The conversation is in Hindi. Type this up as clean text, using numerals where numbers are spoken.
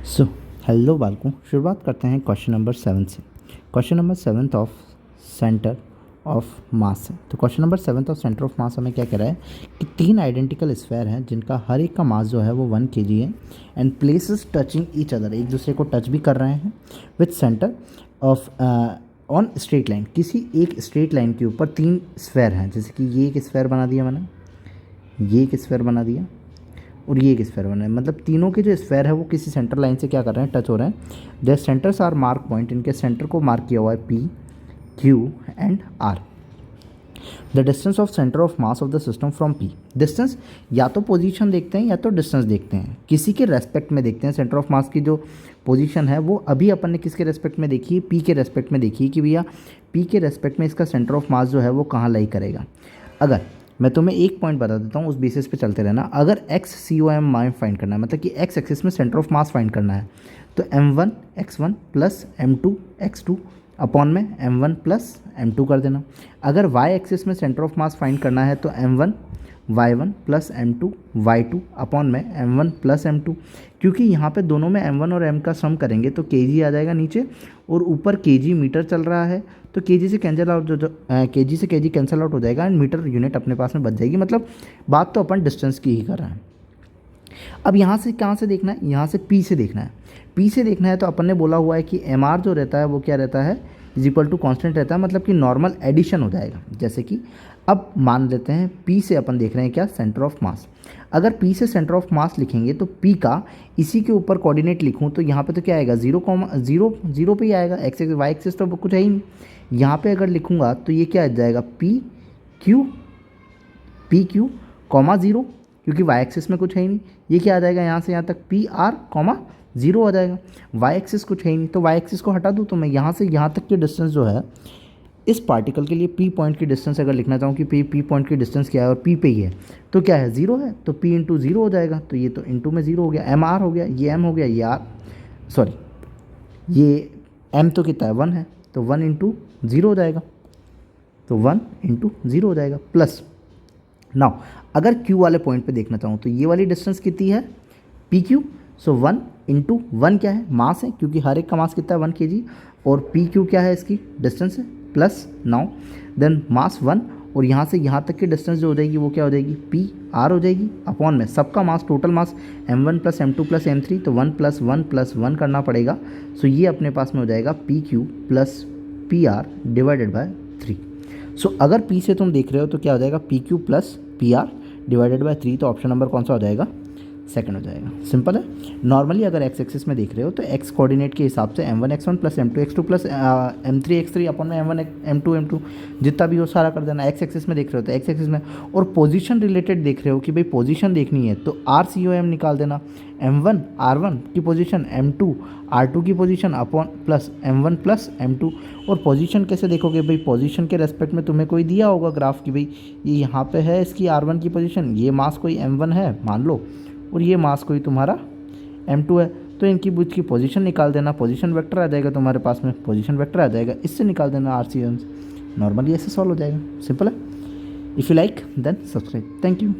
सो हेलो बालकों, शुरुआत करते हैं क्वेश्चन नंबर 7 से। Question number 7 of centre of मास है। तो question number 7 of centre of मास हमें क्या कह रहा है कि 3 आइडेंटिकल स्फीयर हैं जिनका हर एक का मास जो है वो 1 kg है and places touching each other, एक दूसरे को टच भी कर रहे हैं with centre of on straight line. किसी एक स्ट्रेट लाइन के ऊपर 3 स्फीयर हैं, जैसे कि ये एक स्फीयर बना दिया मैंने, ये एक स्फीयर बना दिया और ये एक स्फीयर बना है। मतलब तीनों के जो स्फीयर है वो किसी सेंटर लाइन से क्या कर रहे हैं, टच हो रहे हैं। Their centres are mark point, इनके सेंटर को मार्क किया हुआ है P, Q and R. The distance of centre of mass of the system from P. Distance या तो पोजीशन देखते हैं या तो डिस्टेंस देखते हैं, किसी के रेस्पेक्ट में देखते हैं। सेंटर ऑफ मास की जो पोजीशन है वो अभी अपन ने किसके रेस्पेक्ट में देखी है, पी के रेस्पेक्ट में देखी है कि भैया पी के रेस्पेक्ट में इसका सेंटर ऑफ मास जो है वो कहाँ लाई करेगा। अगर मैं तुम्हें एक पॉइंट बता देता हूँ, उस बेसिस पे चलते रहना। अगर एक्स सी ओ एम माई फाइंड करना है, मतलब कि एक्स एक्सिस में सेंटर ऑफ मास फाइंड करना है, तो m1 x1 plus m2 x2 upon में m1 प्लस m2 कर देना। अगर y एक्सिस में सेंटर ऑफ मास फाइंड करना है तो m1 y1 plus m2 y2 upon में m1 प्लस m2, क्योंकि यहाँ पे दोनों में m1 और m का सम करेंगे तो kg आ जाएगा नीचे और ऊपर kg मीटर चल रहा है, तो kg से कैंसिल आउट kg से kg कैंसिल आउट हो जाएगा एंड मीटर यूनिट अपने पास में बच जाएगी। मतलब बात तो अपन डिस्टेंस की ही कर रहे हैं। अब यहाँ से कहाँ से देखना है, यहाँ से P से देखना है। P से देखना है तो अपन ने बोला हुआ है कि MR जो रहता है वो क्या रहता है, इज इक्वल टू कॉन्स्टेंट रहता है, मतलब कि नॉर्मल एडिशन हो जाएगा। जैसे कि अब मान लेते हैं P से अपन देख रहे हैं क्या, सेंटर ऑफ मास। अगर P से सेंटर ऑफ मास लिखेंगे तो P का इसी के ऊपर कोऑर्डिनेट लिखूँ तो यहाँ पे तो क्या आएगा, 0,0 पे ही आएगा। एक्स वाई एक्सिस तो कुछ है ही नहीं। यहाँ पे अगर लिखूँगा तो ये क्या आ जाएगा, पी क्यू कॉमा 0, क्योंकि वाई एक्सिस में कुछ है ही नहीं। ये क्या आ जाएगा, यहाँ से यहाँ तक पी आर कॉमा 0 आ जाएगा। वाई एक्सिस कुछ है ही नहीं, तो वाई एक्सिस को हटा दूँ तो मैं यहाँ से यहाँ तक की डिस्टेंस जो है इस पार्टिकल के लिए पी पॉइंट की डिस्टेंस अगर लिखना चाहूँ कि पी पॉइंट की डिस्टेंस क्या है और पी पे ही है तो क्या है, 0 है, तो पी इंटू 0 हो जाएगा। तो ये तो इंटू में 0 हो गया, एम आर हो गया, ये एम हो गया, ये आर, सॉरी ये एम तो कितना है, 1 है, तो 1 इंटू 0 हो जाएगा, तो 1 इंटू 0 हो जाएगा। प्लस नाउ अगर Q वाले पॉइंट पे देखना चाहूँ तो ये वाली डिस्टेंस कितनी है, पी क्यू। सो 1 इंटू 1 क्या है, मास है, क्योंकि हर एक का मास कितना है, 1 kg, और पी क्यू क्या है, इसकी डिस्टेंस है, प्लस नाउ देन मास 1, और यहाँ से यहाँ तक की डिस्टेंस जो हो जाएगी वो क्या हो जाएगी, पी आर हो जाएगी, अपॉन में सबका mass, total mass m1 plus m2 plus m3, तो 1 प्लस 1 प्लस 1 करना पड़ेगा। सो ये अपने पास में हो जाएगा P Q plus P R divided by 3। सो अगर P से तुम देख रहे हो तो क्या हो जाएगा, P Q plus P R divided by 3, तो ऑप्शन नंबर कौन सा हो जाएगा, सेकंड हो जाएगा। सिंपल है। नॉर्मली अगर एक्स एक्सिस में देख रहे हो तो एक्स कोऑर्डिनेट के हिसाब से m1 x1 plus m2 x2 plus m3 x3 upon में m1 m2 जितना भी हो सारा कर देना। एक्स एक्सिस में देख रहे हो तो एक्स एक्सिस में, और पोजीशन रिलेटेड देख रहे हो कि भाई पोजीशन देखनी है तो RCOM निकाल देना, m1 r1 की पोजीशन, m2 r2 की position upon plus m1 plus m2। और पोजीशन कैसे देखोगे भाई, पोजीशन के रेस्पेक्ट में तुम्हें कोई दिया होगा ग्राफ की भाई ये यहाँ पे है इसकी r1 की पोजीशन, ये मास कोई m1 है मान लो, और ये मास कोई तुम्हारा m2 है, तो इनकी बीच की पोजीशन निकाल देना। पोजीशन वेक्टर आ जाएगा तुम्हारे पास में, पोजीशन वेक्टर आ जाएगा, इससे निकाल देना RCOM। नॉर्मली ऐसे सॉल्व हो जाएगा, सिंपल है। If you like then subscribe, thank you.